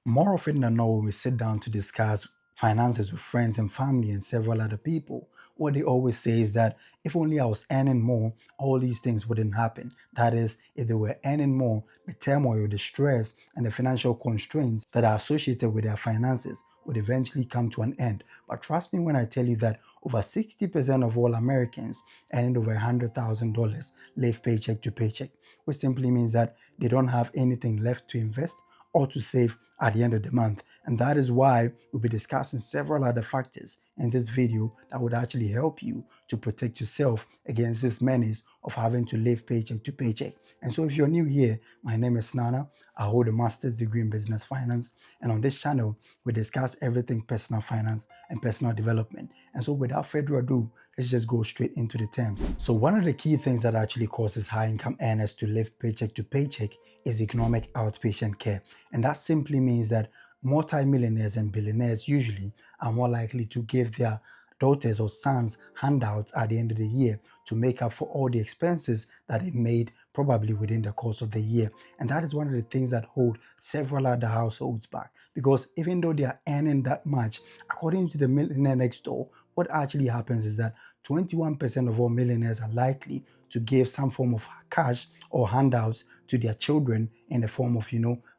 More often than not, when we sit down to discuss finances with friends and family and several other people, what they always say is that if only I was earning more, all these things wouldn't happen. That is, if they were earning more, the turmoil, the stress, and the financial constraints that are associated with their finances would eventually come to an end. But trust me when I tell you that over 60% of all Americans earning over $100,000 live paycheck to paycheck, which simply means that they don't have anything left to invest or to save at the end of the month. And that is why we'll be discussing several other factors in this video that would actually help you to protect yourself against this menace of having to live paycheck to paycheck. And so if you're new here, my name is Nana. I hold a master's degree in business finance. And on this channel, we discuss everything personal finance and personal development. And so without further ado, let's just go straight into the terms. So one of the key things that actually causes high income earners to live paycheck to paycheck is economic outpatient care. And that simply means that multimillionaires and billionaires usually are more likely to give their daughters or sons handouts at the end of the year to make up for all the expenses that they made probably within the course of the year. And that is one of the things that hold several other households back, because even though they are earning that much, according to the millionaire next door, what actually happens is that 21% of all millionaires are likely to give some form of cash or handouts to their children in the form of,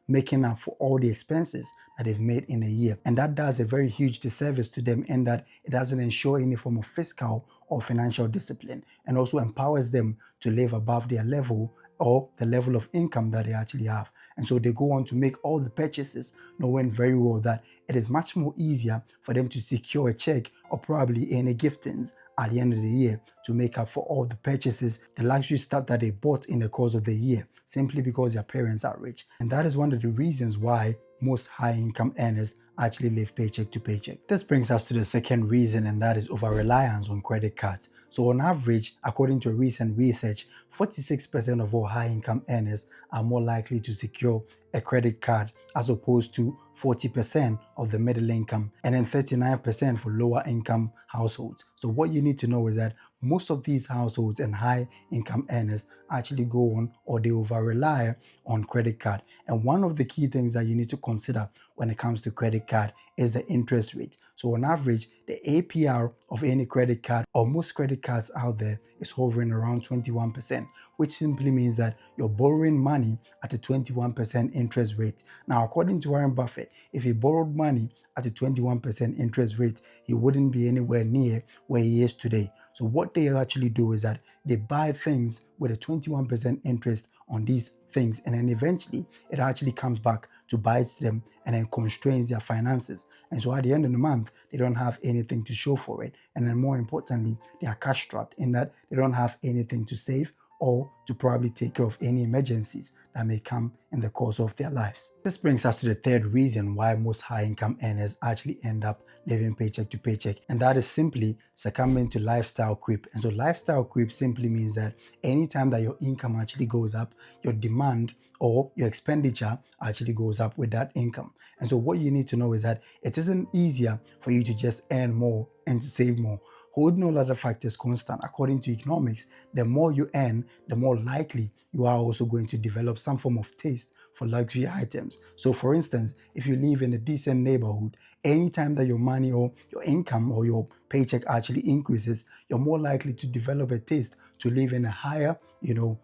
making up for all the expenses that they've made in a year. And that does a very huge disservice to them in that it doesn't ensure any form of fiscal or financial discipline, and also empowers them to live above their level or the level of income that they actually have. And so they go on to make all the purchases, knowing very well that it is much more easier for them to secure a check or probably any giftings at the end of the year to make up for all the purchases, the luxury stuff that they bought in the course of the year, simply because their parents are rich. And that is one of the reasons why most high income earners actually live paycheck to paycheck. This brings us to the second reason, and that is over-reliance on credit cards. So on average, according to recent research, 46% of all high income earners are more likely to secure a credit card as opposed to 40% of the middle income, and then 39% for lower income households. So what you need to know is that most of these households and high income earners actually go on, or they over rely on credit card. And one of the key things that you need to consider when it comes to credit card is the interest rate. So on average, the APR of any credit card, or most credit cards out there, is hovering around 21%, which simply means that you're borrowing money at a 21% interest rate. Now, according to Warren Buffett, if he borrowed money at a 21% interest rate, he wouldn't be anywhere near where he is today. So what they actually do is that they buy things with a 21% interest on these things, and then eventually it actually comes back to bite them and then constrains their finances. And so at the end of the month, they don't have anything to show for it. And then more importantly, they are cash strapped in that they don't have anything to save or to probably take care of any emergencies that may come in the course of their lives. This brings us to the third reason why most high income earners actually end up living paycheck to paycheck, and that is simply succumbing to lifestyle creep. And so lifestyle creep simply means that anytime that your income actually goes up, your demand or your expenditure actually goes up with that income. And so what you need to know is that it isn't easier for you to just earn more and to save more. Holding all other factors constant, according to economics, the more you earn, the more likely you are also going to develop some form of taste for luxury items. So for instance, if you live in a decent neighborhood, anytime that your money or your income or your paycheck actually increases, you're more likely to develop a taste to live in a higher,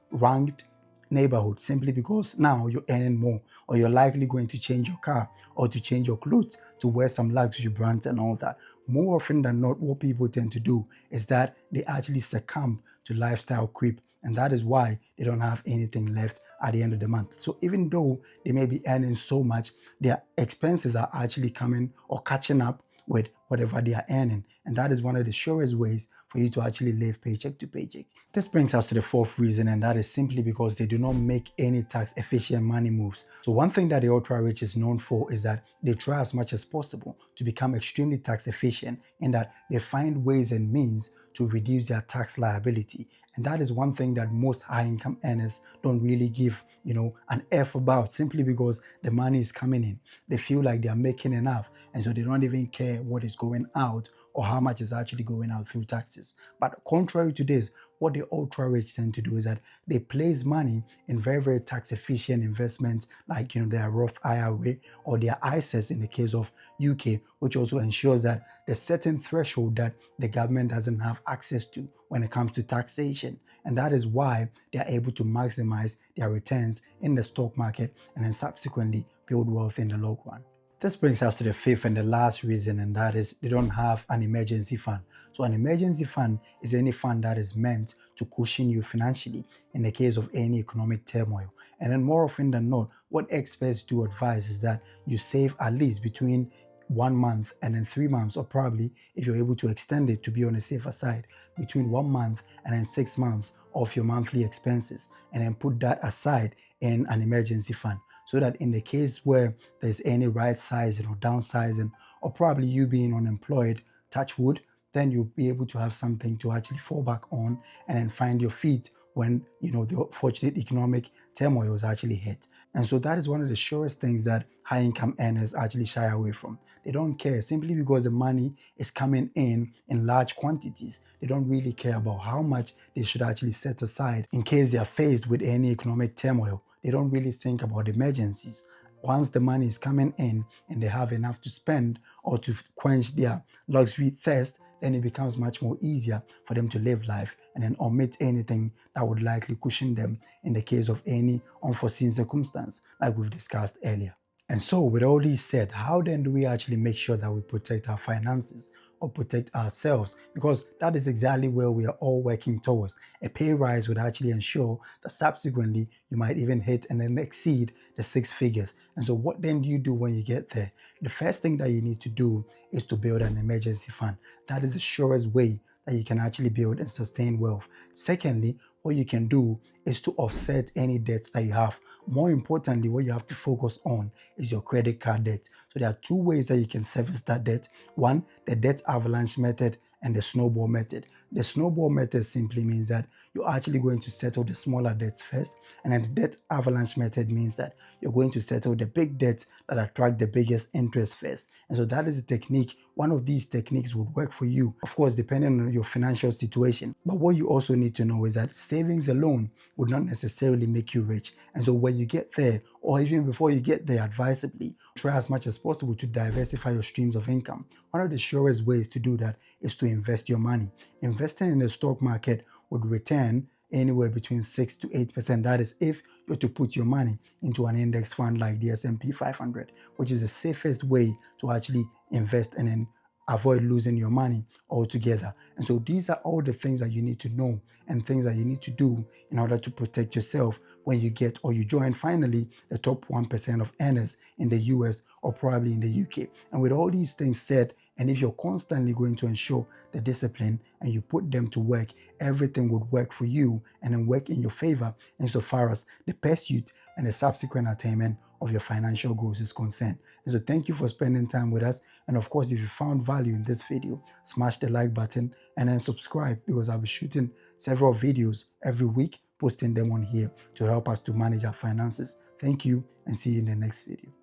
ranked neighborhood, simply because now you're earning more, or you're likely going to change your car or to change your clothes to wear some luxury brands and all that. More often than not, what people tend to do is that they actually succumb to lifestyle creep, and that is why they don't have anything left at the end of the month. So even though they may be earning so much, their expenses are actually coming or catching up with whatever they are earning. And that is one of the surest ways for you to actually live paycheck to paycheck. This brings us to the fourth reason, and that is simply because they do not make any tax efficient money moves. So one thing that the ultra rich is known for is that they try as much as possible to become extremely tax efficient, in that they find ways and means to reduce their tax liability. And that is one thing that most high income earners don't really give, an F about, simply because the money is coming in. They feel like they are making enough, and so they don't even care what is going out or how much is actually going out through taxes. But contrary to this, what the ultra rich tend to do is that they place money in very, very tax efficient investments like their Roth IRA or their ISAs in the case of UK, which also ensures that there's certain threshold that the government doesn't have access to when it comes to taxation. And that is why they are able to maximize their returns in the stock market and then subsequently build wealth in the long run. This brings us to the fifth and the last reason, and that is they don't have an emergency fund. So an emergency fund is any fund that is meant to cushion you financially in the case of any economic turmoil. And then more often than not, what experts do advise is that you save at least between 1 month and then 3 months, or probably if you're able to extend it to be on the safer side, between 1 month and then 6 months of your monthly expenses, and then put that aside in an emergency fund, so that in the case where there's any right sizing or downsizing, or probably you being unemployed, touch wood, then you'll be able to have something to actually fall back on and then find your feet when the fortunate economic turmoil is actually hit. And so that is one of the surest things that high income earners actually shy away from. They don't care simply because the money is coming in large quantities. They don't really care about how much they should actually set aside in case they are faced with any economic turmoil. They don't really think about emergencies. Once the money is coming in and they have enough to spend or to quench their luxury thirst, then it becomes much more easier for them to live life and then omit anything that would likely cushion them in the case of any unforeseen circumstance, like we've discussed earlier. And so, with all this said, how then do we actually make sure that we protect our finances or protect ourselves? Because that is exactly where we are all working towards. A pay rise would actually ensure that subsequently you might even hit and then exceed the 6 figures. And so, what then do you do when you get there? The first thing that you need to do is to build an emergency fund. That is the surest way that you can actually build and sustain wealth. Secondly, what you can do is to offset any debts that you have. More importantly, what you have to focus on is your credit card debt. So there are two ways that you can service that debt. One, the debt avalanche method, and the snowball method. The snowball method simply means that you're actually going to settle the smaller debts first, and then the debt avalanche method means that you're going to settle the big debts that attract the biggest interest first. And so that is the technique. One of these techniques would work for you, of course, depending on your financial situation. But what you also need to know is that savings alone would not necessarily make you rich. And so when you get there, or even before you get there, advisably, try as much as possible to diversify your streams of income. One of the surest ways to do that is to invest your money. Investing in the stock market would return anywhere between 6 to 8%. That is if you're to put your money into an index fund like the S&P 500, which is the safest way to actually invest and then avoid losing your money altogether. And so these are all the things that you need to know and things that you need to do in order to protect yourself when you get or you join finally the top 1% of earners in the US or probably in the UK. And with all these things said, and if you're constantly going to ensure the discipline and you put them to work, everything would work for you and then work in your favor insofar as the pursuit and the subsequent attainment of your financial goals is concerned. And so thank you for spending time with us. And of course, if you found value in this video, smash the like button and then subscribe, because I'll be shooting several videos every week, posting them on here to help us to manage our finances. Thank you, and see you in the next video.